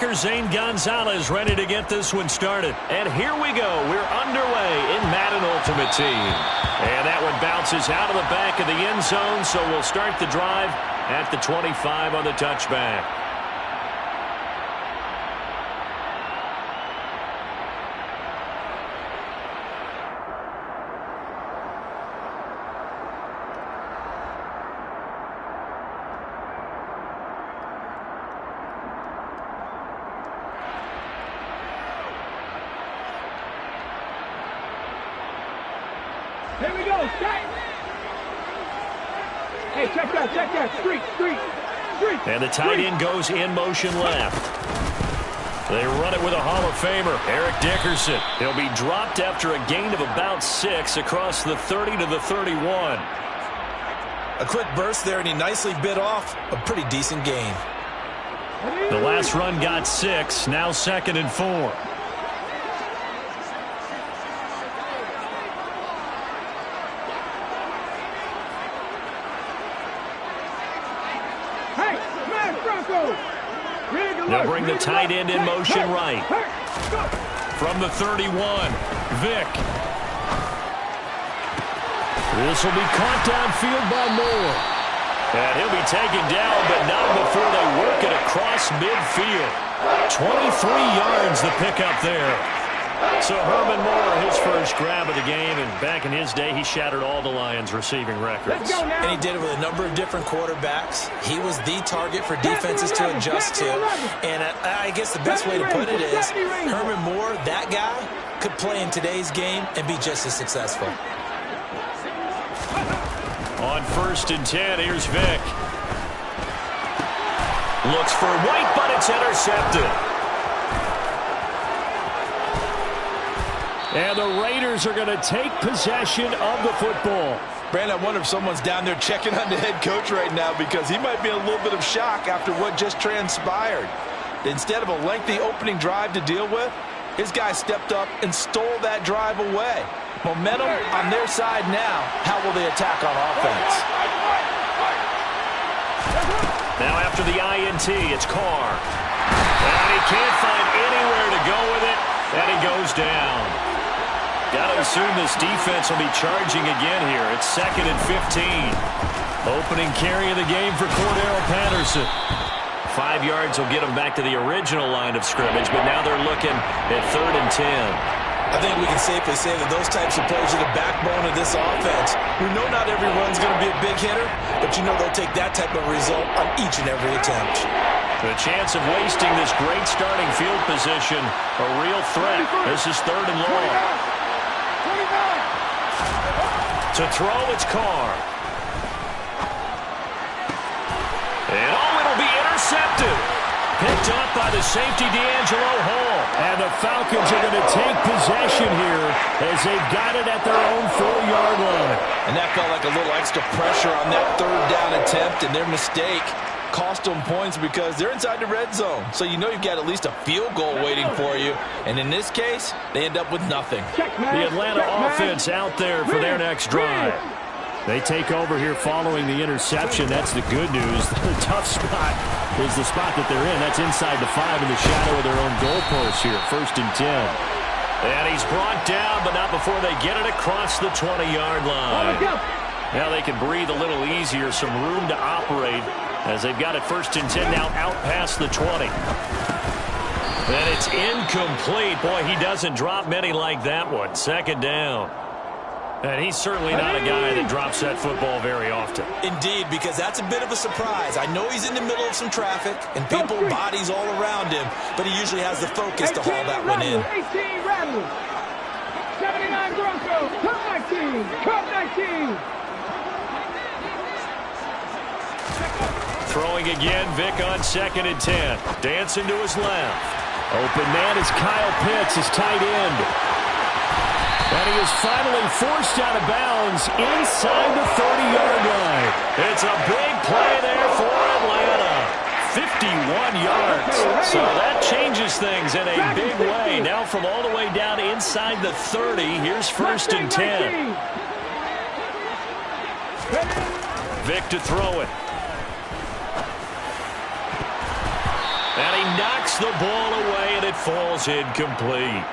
Zane Gonzalez ready to get this one started. And here we go. We're underway in Madden Ultimate Team. And that one bounces out of the back of the end zone, so we'll start the drive at the 25 on the touchback. Here we go, stop. Hey, check that, street. And the tight end goes in motion left. They run it with a Hall of Famer, Eric Dickerson. He'll be dropped after a gain of about 6 across the 30 to the 31. A quick burst there, and he nicely bit off a pretty decent gain. The last run got 6, now 2nd and 4. They'll bring the tight end in motion right. From the 31, Vick. This will be caught downfield by Moore. And he'll be taken down, but not before they work it across midfield. 23 yards the pickup there. So Herman Moore, his first grab of the game, and back in his day, he shattered all the Lions' receiving records. And he did it with a number of different quarterbacks. He was the target for defenses to adjust to. And I guess the best way to put it is Herman Moore, that guy, could play in today's game and be just as successful. On 1st and 10, here's Vick. Looks for White, but it's intercepted. And the Raiders are going to take possession of the football. Brandon, I wonder if someone's down there checking on the head coach right now because he might be in a little bit of shock after what just transpired. Instead of a lengthy opening drive to deal with, his guy stepped up and stole that drive away. Momentum on their side now. How will they attack on offense? Now after the INT, it's Carr. And he can't find anywhere to go with it, and he goes down. Got to assume this defense will be charging again here. It's 2nd and 15. Opening carry of the game for Cordero Patterson. 5 yards will get them back to the original line of scrimmage, but now they're looking at 3rd and 10. I think we can safely say that those types of plays are the backbone of this offense. We know not every run's going to be a big hitter, but you know they'll take that type of result on each and every attempt. The chance of wasting this great starting field position, a real threat. This is 3rd and long. To throw, it's Carr. And it'll be intercepted. Picked up by the safety, D'Angelo Hall. And the Falcons are going to take possession here as they've got it at their own 4-yard line. And that felt like a little extra pressure on that 3rd down attempt, and their mistake cost them points because they're inside the red zone. So you know you've got at least a field goal waiting for you. And in this case, they end up with nothing. The Atlanta offense out there for their next drive. They take over here following the interception. That's the good news. The tough spot is the spot that they're in. That's inside the 5 in the shadow of their own goalpost here. 1st and 10. And he's brought down, but not before they get it across the 20-yard line. Now they can breathe a little easier, some room to operate as they've got it 1st and 10 now out past the 20. And it's incomplete. Boy, he doesn't drop many like that one. 2nd down. And he's certainly not a guy that drops that football very often. Indeed, because that's a bit of a surprise. I know he's in the middle of some traffic and people, bodies all around him, but he usually has the focus to haul that one in. 18 Rattle. 79 Broncos. Cup 19. Throwing again, Vick on 2nd and 10. Dancing to his left. Open man is Kyle Pitts, his tight end. And he is finally forced out of bounds inside the 30-yard line. It's a big play there for Atlanta. 51 yards. So that changes things in a big way. Now from all the way down inside the 30, here's 1st and 10. Vick to throw it. And he knocks the ball away, and it falls incomplete.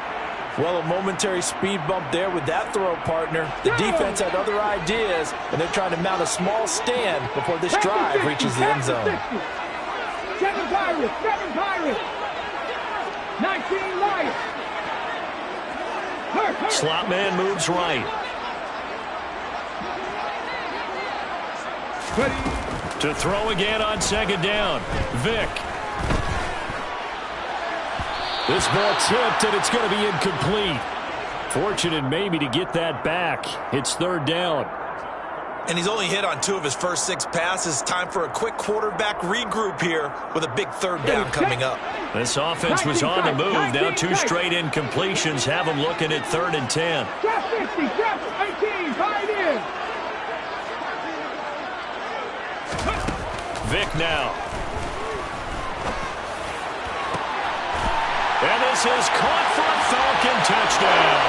Well, a momentary speed bump there with that throw, partner. The defense had other ideas, and they're trying to mount a small stand before this drive reaches the end zone. 7 Pirates, 7 Pirates. 19 Lions. Slot man moves right. To throw again on second down. Vick. This ball tipped, and it's going to be incomplete. Fortunate maybe to get that back. It's third down. And he's only hit on 2 of his first 6 passes. Time for a quick quarterback regroup here with a big third down coming up. This offense was on the move. Now 2 straight incompletions have them looking at 3rd and 10. Draft 50, draft 18, tied in. Vick now. And this is caught for a Falcon touchdown.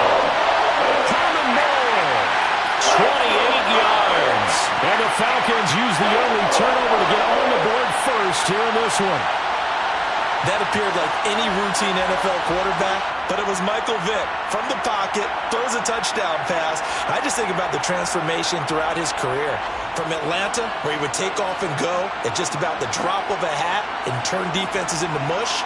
Herman Moore, 28 yards. And the Falcons use the early turnover to get on the board first here in this one. That appeared like any routine NFL quarterback, but it was Michael Vick from the pocket, throws a touchdown pass. I just think about the transformation throughout his career. From Atlanta, where he would take off and go at just about the drop of a hat and turn defenses into mush.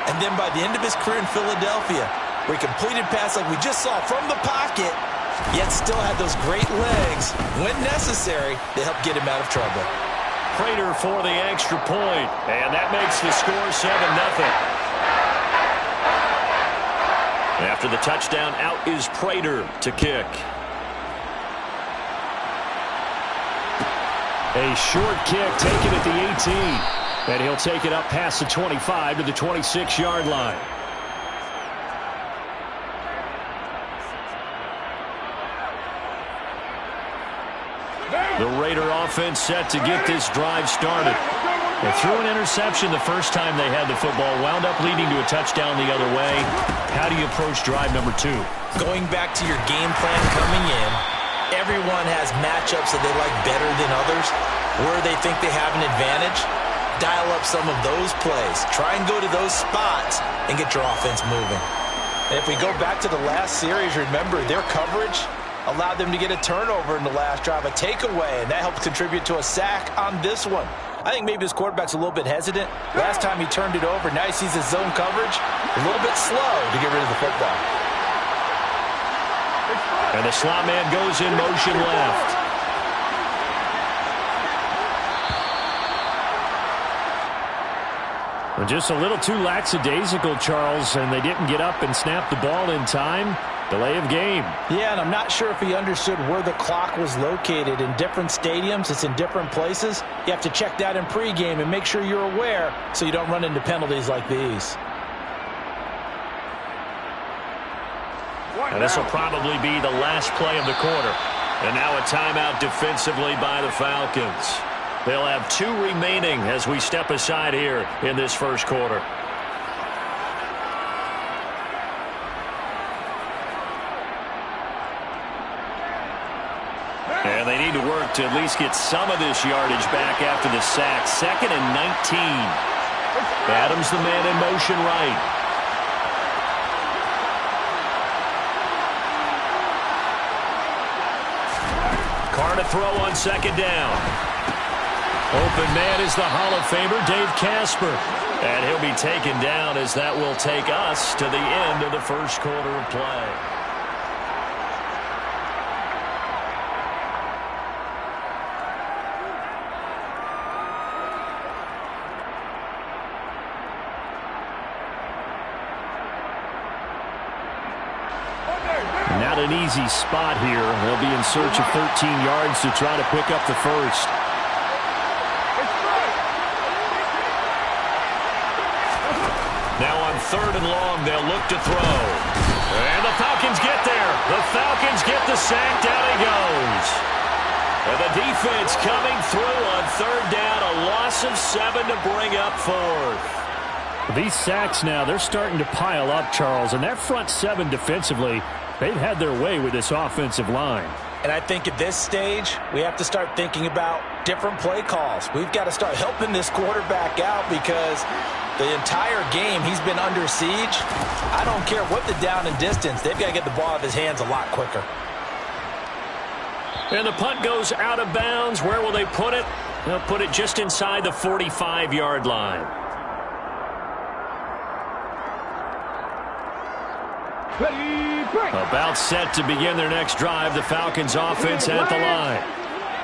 And then by the end of his career in Philadelphia, where he completed pass like we just saw from the pocket, yet still had those great legs, when necessary, to help get him out of trouble. Prater for the extra point, and that makes the score 7-0. After the touchdown, out is Prater to kick. A short kick taken at the 18, and he'll take it up past the 25 to the 26-yard line. The Raider offense set to get this drive started. They threw an interception the first time they had the football, wound up leading to a touchdown the other way. How do you approach drive number 2? Going back to your game plan coming in, everyone has matchups that they like better than others. Where they think they have an advantage, dial up some of those plays. Try and go to those spots and get your offense moving. And if we go back to the last series, remember their coverage allowed them to get a turnover in the last drive, a takeaway, and that helped contribute to a sack on this one. I think maybe this quarterback's a little bit hesitant. Last time he turned it over, now he sees his zone coverage, a little bit slow to get rid of the football. And the slot man goes in motion left. Well, just a little too lackadaisical, Charles, and they didn't get up and snap the ball in time. Delay of game. Yeah, and I'm not sure if he understood where the clock was located. In different stadiums, it's in different places. You have to check that in pregame and make sure you're aware so you don't run into penalties like these. And this will probably be the last play of the quarter. And now a timeout defensively by the Falcons. They'll have 2 remaining as we step aside here in this first quarter. And they need to work to at least get some of this yardage back after the sack. 2nd and 19. Adams the man in motion right. Carr to throw on 2nd down. Open man is the Hall of Famer, Dave Casper. And he'll be taken down as that will take us to the end of the first quarter of play. Not an easy spot here. They'll be in search of 13 yards to try to pick up the first. Now on 3rd and long, they'll look to throw. And the Falcons get there. The Falcons get the sack. Down he goes. And the defense coming through on 3rd down. A loss of 7 to bring up 4th. These sacks now, they're starting to pile up, Charles. And that front 7 defensively, they've had their way with this offensive line. And I think at this stage, we have to start thinking about different play calls. We've got to start helping this quarterback out because The entire game, he's been under siege. I don't care what the down and distance. They've got to get the ball out of his hands a lot quicker. And the punt goes out of bounds. Where will they put it? They'll put it just inside the 45-yard line. Ready, break. About set to begin their next drive. The Falcons offense at the line.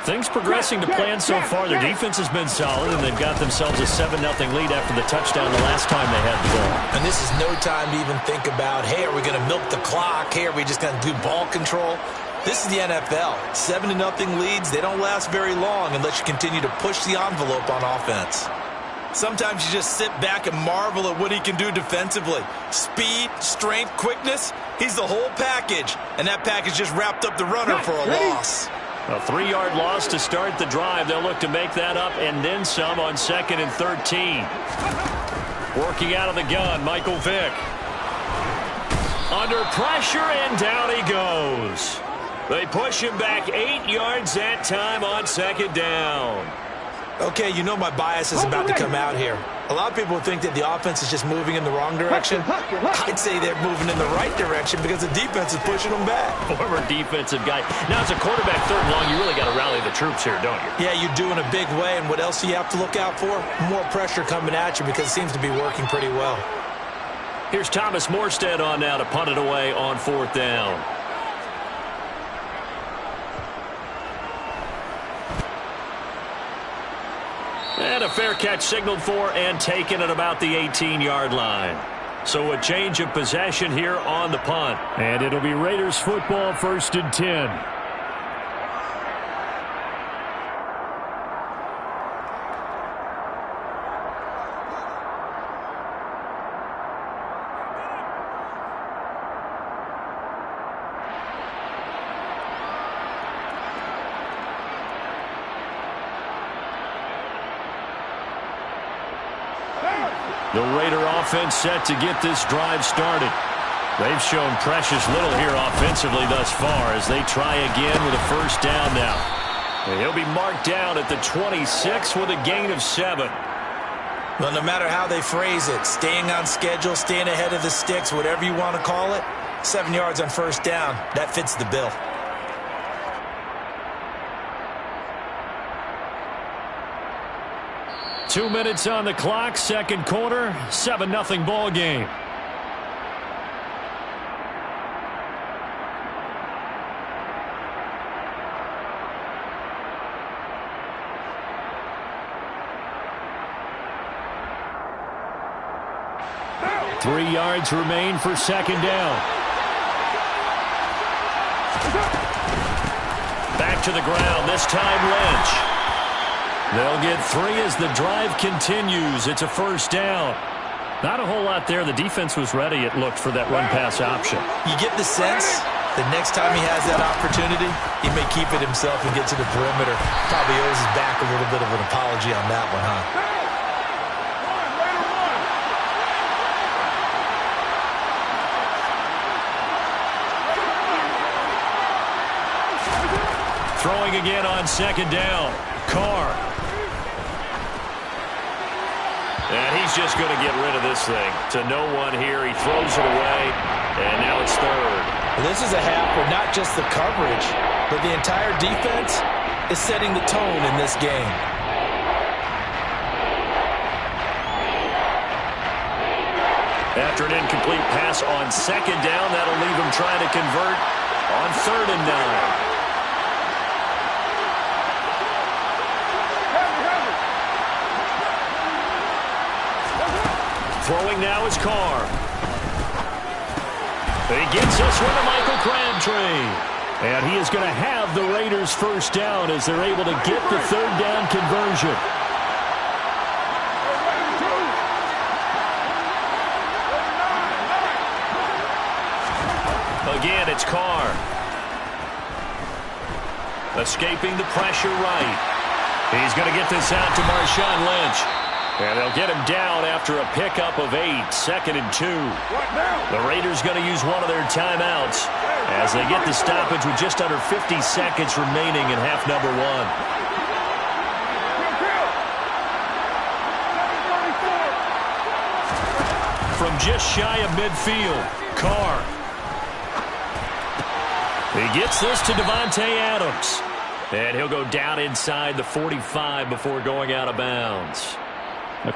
Things progressing to plan so far. Their defense has been solid, and they've got themselves a 7-0 lead after the touchdown the last time they had the ball. And this is no time to even think about, hey, are we going to milk the clock? Hey, are we just going to do ball control? This is the NFL. 7-0 leads, they don't last very long unless you continue to push the envelope on offense. Sometimes you just sit back and marvel at what he can do defensively. Speed, strength, quickness, he's the whole package. And that package just wrapped up the runner for a loss. A 3-yard loss to start the drive. They'll look to make that up and then some on 2nd and 13. Working out of the gun, Michael Vick. Under pressure, and down he goes. They push him back 8 yards that time on 2nd down. Okay, you know my bias is about to come out here. A lot of people think that the offense is just moving in the wrong direction. I'd say they're moving in the right direction because the defense is pushing them back. Former defensive guy. Now, as a quarterback 3rd and long, you really got to rally the troops here, don't you? Yeah, you do in a big way, and what else do you have to look out for? More pressure coming at you because it seems to be working pretty well. Here's Thomas Morstead on now to punt it away on 4th down. And a fair catch signaled for and taken at about the 18-yard line. So a change of possession here on the punt. And it'll be Raiders football 1st and 10. The Raider offense set to get this drive started. They've shown precious little here offensively thus far as they try again with a 1st down now. And he'll be marked down at the 26 with a gain of 7. Well, no matter how they phrase it, staying on schedule, staying ahead of the sticks, whatever you want to call it, 7 yards on 1st down, that fits the bill. Two minutes on the clock, 2nd quarter, 7-0 ball game. Three yards remain for 2nd down. Back to the ground, this time Lynch. They'll get 3 as the drive continues. It's a 1st down. Not a whole lot there. The defense was ready, it looked, for that run-pass option. You get the sense that next time he has that opportunity, he may keep it himself and get to the perimeter. Probably owes his back a little bit of an apology on that one, huh? Throwing again on 2nd down. Carr. And he's just going to get rid of this thing. To no one here. He throws it away. And now it's 3rd. Well, this is a half where not just the coverage, but the entire defense is setting the tone in this game. After an incomplete pass on 2nd down, that'll leave him trying to convert on 3rd and 9. Throwing now is Carr. He gets us with a Michael Crabtree. And he is going to have the Raiders 1st down as they're able to get the 3rd down conversion. Again, it's Carr. Escaping the pressure right. He's going to get this out to Marshawn Lynch. And they'll get him down after a pickup of 8, 2nd and 2. The Raiders going to use one of their timeouts as they get the stoppage with just under 50 seconds remaining in half number 1. from just shy of midfield. Carr. He gets this to Davante Adams. And he'll go down inside the 45 before going out of bounds.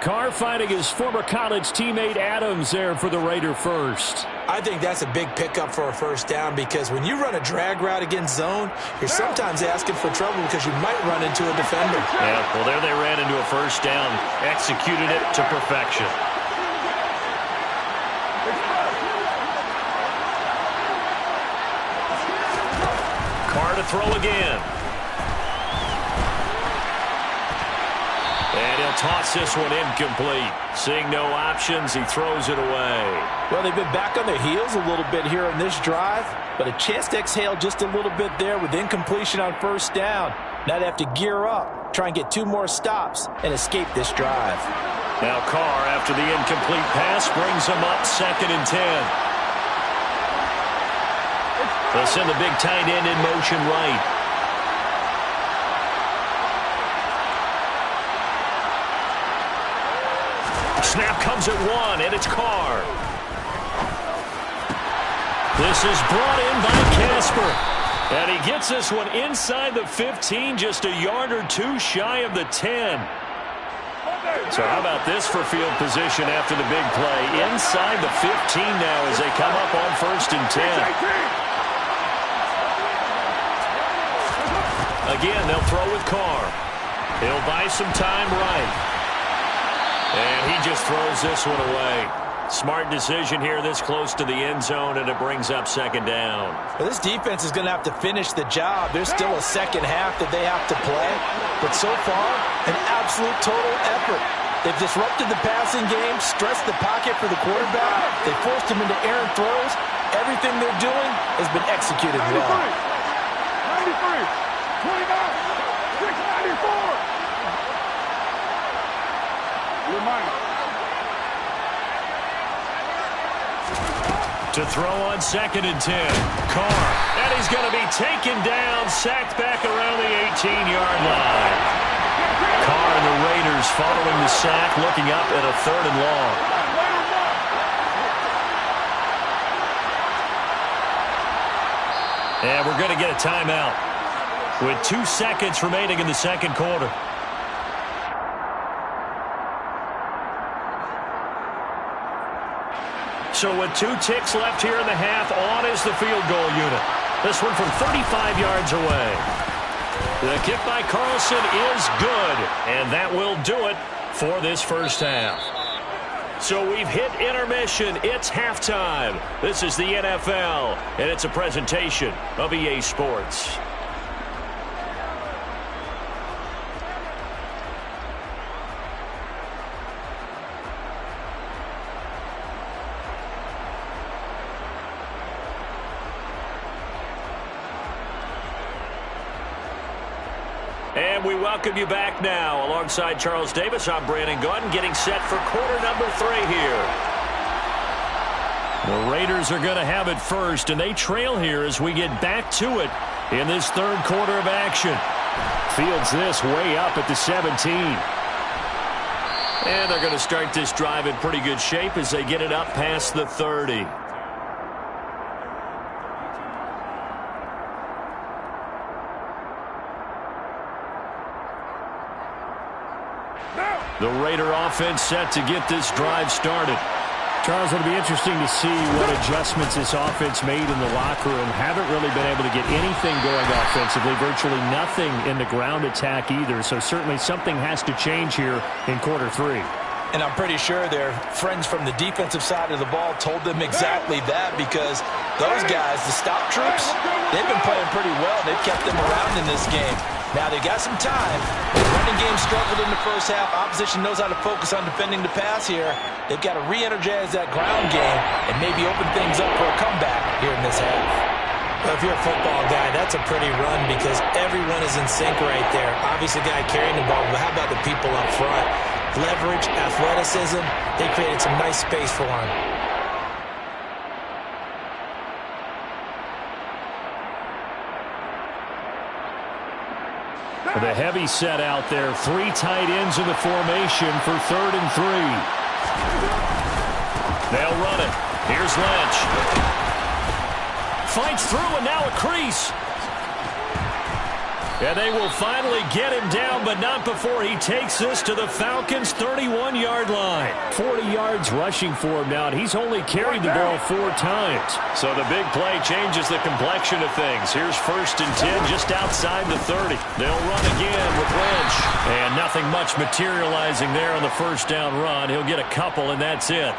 Carr fighting his former college teammate Adams there for the Raider first. I think that's a big pickup for a first down because when you run a drag route against zone, you're sometimes asking for trouble because you might run into a defender. Yeah, well, there they ran into a first down, executed it to perfection. Carr to throw again. And he'll toss this one incomplete. Seeing no options, he throws it away. Well, they've been back on their heels a little bit here on this drive, but a chance to exhale just a little bit there with incompletion on first down. Now they have to gear up, try and get 2 more stops, and escape this drive. Now Carr, after the incomplete pass, brings him up 2nd and 10. They'll send the big tight end in motion right. Snap comes at 1, and it's Carr. This is brought in by Casper. And he gets this one inside the 15, just a yard or 2 shy of the 10. So how about this for field position after the big play? Inside the 15 now as they come up on 1st and 10. Again, they'll throw with Carr. He'll buy some time right. And he just throws this one away. Smart decision here this close to the end zone, and it brings up 2nd down. Well, this defense is going to have to finish the job. There's still a second half that they have to play. But so far, an absolute total effort. They've disrupted the passing game, stressed the pocket for the quarterback. They forced him into errant throws. Everything they're doing has been executed well. 93, 29, 694. To throw on 2nd and 10. Carr. And he's going to be taken down, sacked back around the 18-yard line. Carr and the Raiders following the sack, looking up at a 3rd and long. And we're going to get a timeout with 2 seconds remaining in the 2nd quarter. So with 2 ticks left here in the half, on is the field goal unit. This one from 35 yards away. The kick by Carlson is good, and that will do it for this first half. So we've hit intermission. It's halftime. This is the NFL, and it's a presentation of EA Sports. And we welcome you back now. Alongside Charles Davis, I'm Brandon Gunn, getting set for quarter number 3 here. The Raiders are going to have it first, and they trail here as we get back to it in this 3rd quarter of action. Fields this way up at the 17. And they're going to start this drive in pretty good shape as they get it up past the 30. The Raider offense set to get this drive started. Charles, it'll be interesting to see what adjustments this offense made in the locker room. Haven't really been able to get anything going offensively, virtually nothing in the ground attack either. So certainly something has to change here in quarter 3. And I'm pretty sure their friends from the defensive side of the ball told them exactly that, because those guys, the stop troops, they've been playing pretty well. They've kept them around in this game. Now they got some time. The running game struggled in the first half. Opposition knows how to focus on defending the pass here. They've got to re-energize that ground game and maybe open things up for a comeback here in this half. Well, if you're a football guy, that's a pretty run because everyone is in sync right there. Obviously, the guy carrying the ball, but how about the people up front? Leverage, athleticism, they created some nice space for him. The heavy set out there. 3 tight ends in the formation for 3rd and 3. They'll run it. Here's Lynch. Fights through, and now a crease. And they will finally get him down, but not before he takes this to the Falcons' 31-yard line. 40 yards rushing for him now, and he's only carried the ball 4 times. So the big play changes the complexion of things. Here's 1st and 10 just outside the 30. They'll run again with Lynch. And nothing much materializing there on the first down run. He'll get a couple, and that's it.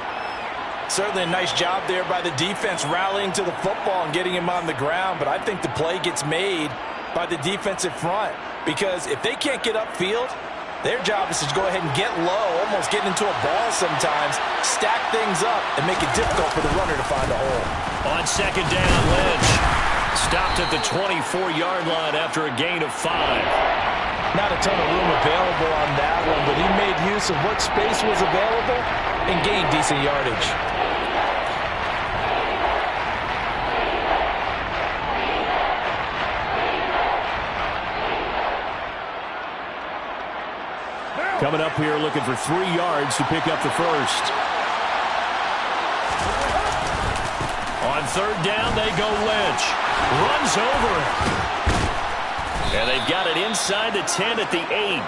Certainly a nice job there by the defense rallying to the football and getting him on the ground, but I think the play gets made by the defensive front, because if they can't get upfield, their job is to go ahead and get low, almost get into a ball sometimes, stack things up, and make it difficult for the runner to find a hole. On 2nd down, Lynch stopped at the 24-yard line after a gain of 5. Not a ton of room available on that one, but he made use of what space was available and gained decent yardage. Coming up here looking for 3 yards to pick up the first. On 3rd down, they go Lynch. Runs over it. And they've got it inside the 10 at the 8.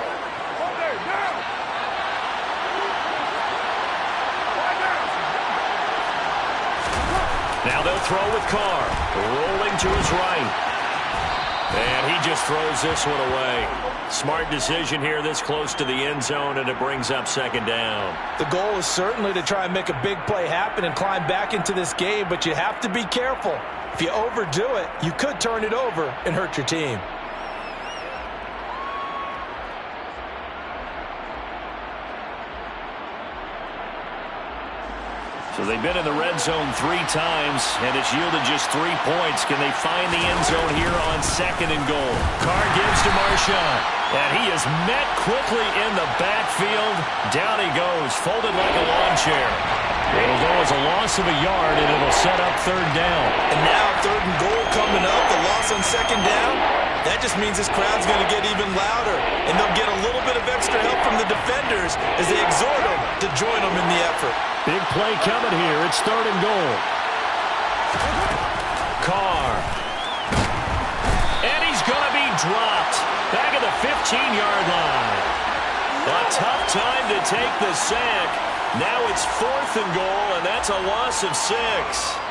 Now they'll throw with Carr. Rolling to his right. And he just throws this one away. Smart decision here this close to the end zone, and it brings up 2nd down. The goal is certainly to try and make a big play happen and climb back into this game, but you have to be careful. If you overdo it, you could turn it over and hurt your team. So they've been in the red zone 3 times, and it's yielded just 3 points. Can they find the end zone here on 2nd and goal? Carr gives to Marshawn, and he is met quickly in the backfield. Down he goes, folded like a lawn chair. It'll go as a loss of a yard, and it'll set up 3rd down. And now 3rd and goal coming up, the loss on 2nd down. That just means this crowd's going to get even louder, and they'll get a little bit of extra help from the defenders as they exhort them to join them in the effort. Big play coming here. It's 3rd and goal. Carr. And he's going to be dropped. Back at the 15-yard line. A tough time to take the sack. Now it's 4th and goal, and that's a loss of 6.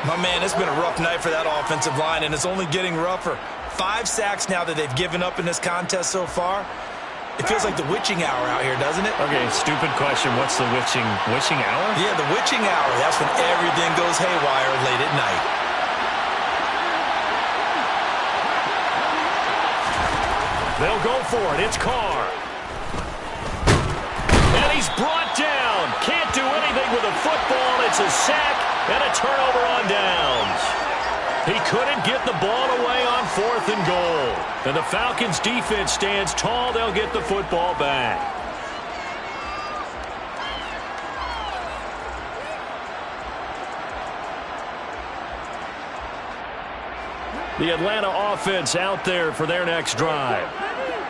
My man, it's been a rough night for that offensive line, and it's only getting rougher. 5 sacks now that they've given up in this contest so far. It feels like the witching hour out here, doesn't it? Okay, stupid question. What's the witching hour? Yeah, the witching hour. That's when everything goes haywire late at night. They'll go for it. It's Carr. And he's brought down. Can't do anything with a football. It's a sack and a turnover on downs. He couldn't get the ball away on 4th and goal. And the Falcons' defense stands tall. They'll get the football back. The Atlanta offense out there for their next drive.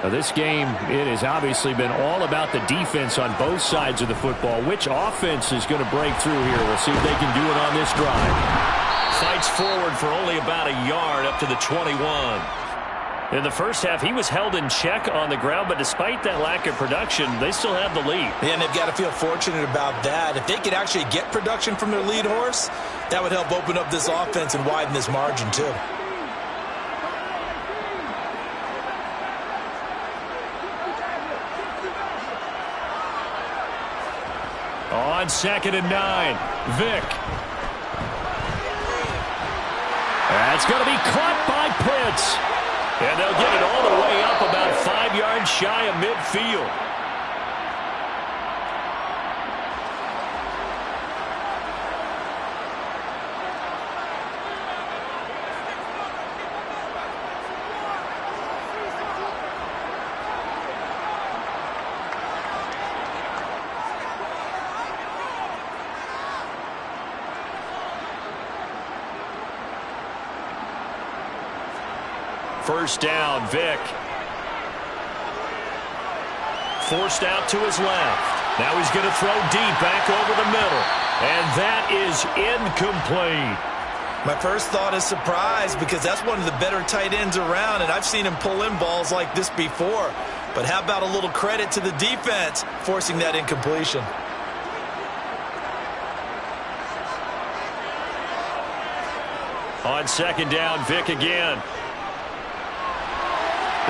Now this game, it has obviously been all about the defense on both sides of the football. Which offense is going to break through here? We'll see if they can do it on this drive. Fights forward for only about a yard up to the 21. In the first half, he was held in check on the ground, but despite that lack of production, they still have the lead. And they've got to feel fortunate about that. If they could actually get production from their lead horse, that would help open up this offense and widen this margin too. On 2nd and 9, Vick. That's going to be caught by Pitts. And they'll get it all the way up about 5 yards shy of midfield. First down, Vick. Forced out to his left. Now he's going to throw deep back over the middle. And that is incomplete. My first thought is surprise because that's one of the better tight ends around, and I've seen him pull in balls like this before. But how about a little credit to the defense forcing that incompletion? On second down, Vick again.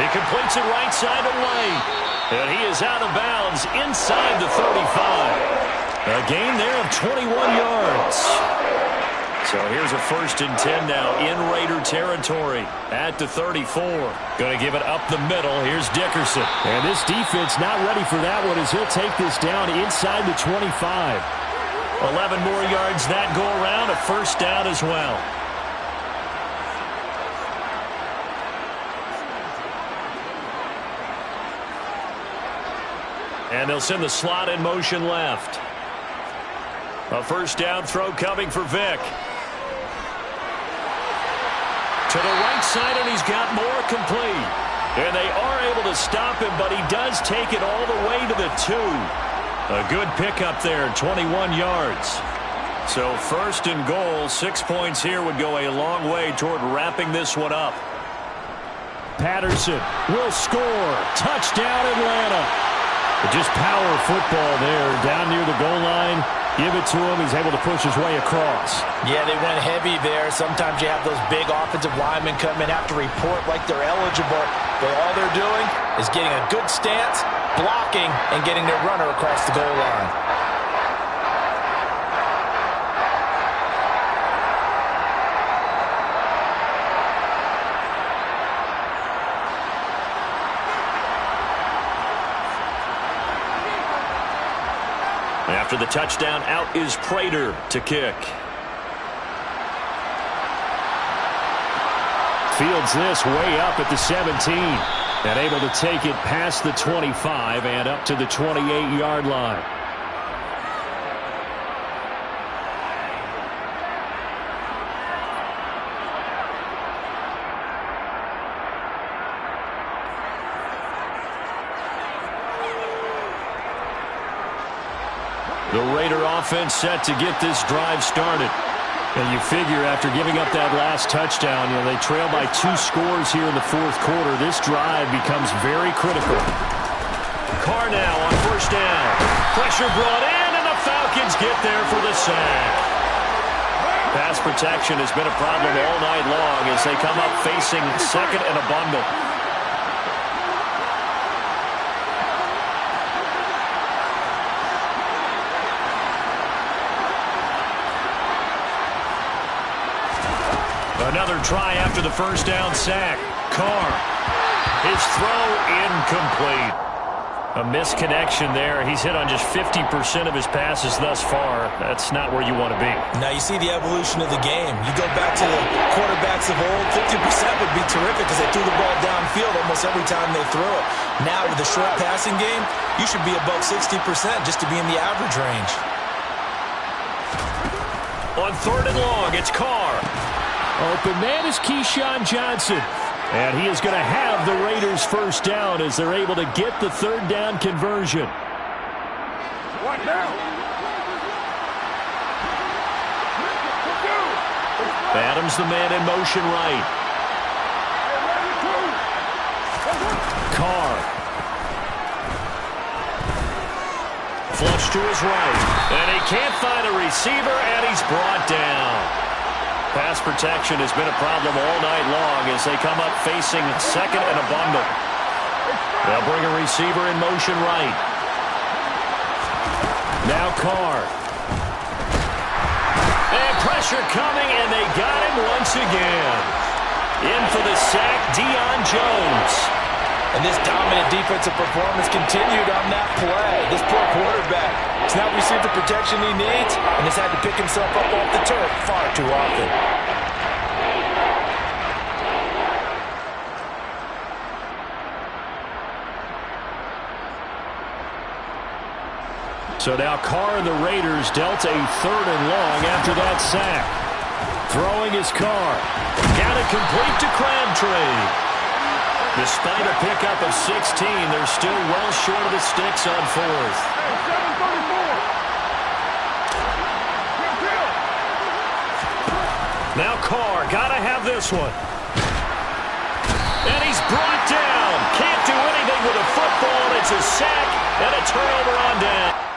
He completes it right side to White. And he is out of bounds inside the 35. A gain there of 21 yards. So here's a 1st and 10 now in Raider territory at the 34. Going to give it up the middle. Here's Dickerson. And this defense not ready for that one as he'll take this down inside the 25. 11 more yards that go around. A 1st down as well. And they'll send the slot in motion left. A 1st down throw coming for Vick. To the right side, and he's got more complete. And they are able to stop him, but he does take it all the way to the 2. A good pickup there, 21 yards. So 1st and goal, 6 points here would go a long way toward wrapping this one up. Patterson will score. Touchdown, Atlanta. Just power football there down near the goal line. Give it to him. He's able to push his way across. Yeah, they went heavy there. Sometimes you have those big offensive linemen come in, have to report like they're eligible. But all they're doing is getting a good stance, blocking, and getting their runner across the goal line. After the touchdown, out is Prater to kick. Fields this way up at the 17. And able to take it past the 25 and up to the 28-yard line. The Raider offense set to get this drive started. And you figure after giving up that last touchdown, they trail by 2 scores here in the 4th quarter. This drive becomes very critical. Carr now on 1st down. Pressure brought in, and the Falcons get there for the sack. Pass protection has been a problem all night long as they come up facing 2nd and a bundle. Another try after the 1st down sack. Carr. His throw incomplete. A misconnection there. He's hit on just 50% of his passes thus far. That's not where you want to be. Now you see the evolution of the game. You go back to the quarterbacks of old, 50% would be terrific because they threw the ball downfield almost every time they threw it. Now with the short passing game, you should be above 60% just to be in the average range. On 3rd and long, it's Carr. Open man is Keyshawn Johnson. And he is going to have the Raiders' 1st down as they're able to get the 3rd down conversion. What now? Adams the man in motion right. Carr. Flush to his right. And he can't find a receiver, and he's brought down. Pass protection has been a problem all night long as they come up facing 2nd and a bundle. They'll bring a receiver in motion right. Now Carr. And pressure coming, and they got him once again. In for the sack, Deion Jones. And this dominant defensive performance continued on that play. This poor quarterback has not received the protection he needs and has had to pick himself up off the turf far too often. So now Carr and the Raiders dealt a 3rd and long after that sack. Throwing his Carr. Got it complete to Crabtree. Despite a pickup of 16, they're still well short of the sticks on fourth. Now Carr, gotta have this one. And he's brought down. Can't do anything with a football. It's a sack and a turnover on down.